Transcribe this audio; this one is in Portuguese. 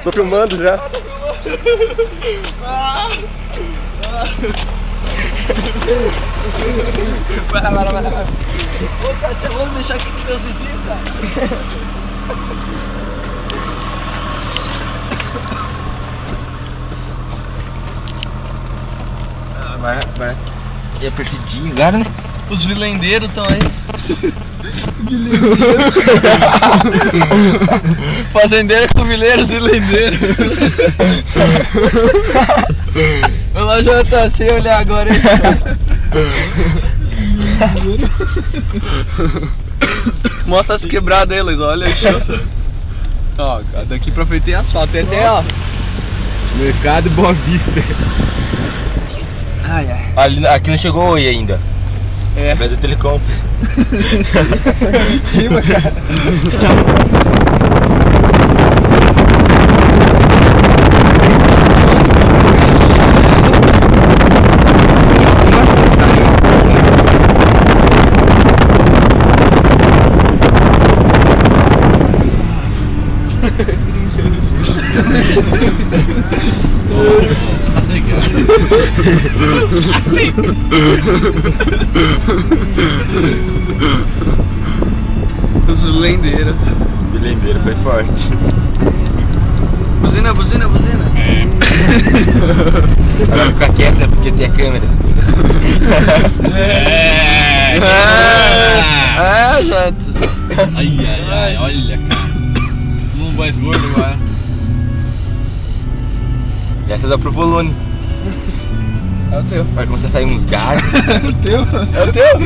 Tô filmando já. Vai. Ô, Cátia, vamos deixar aqui com meus vizinhos, cara. Vai. E é perdidinho agora, né? Os vilendeiros estão aí. Fazendeiro com vileiros, vilendeiros. Olha lá, já tá sem olhar agora, hein? Mostra as quebradas aí, Luiz, olha aí. Ó, daqui pra frente tem asfalto, tem até, ó. Mercado Boa Vista. Ai. Ali, aqui não chegou oi ainda. É. Mas é Telecom. Cima, cara. Os vilendeiros. Vilendeiro foi forte. Buzina. Agora ficar quieto, né? Porque tem a câmera. Gente. Ai, olha, cara. Um mais gordo agora. Essa dá pro volume. É o teu. Vai começar a sair uns gases. É o teu? É o teu?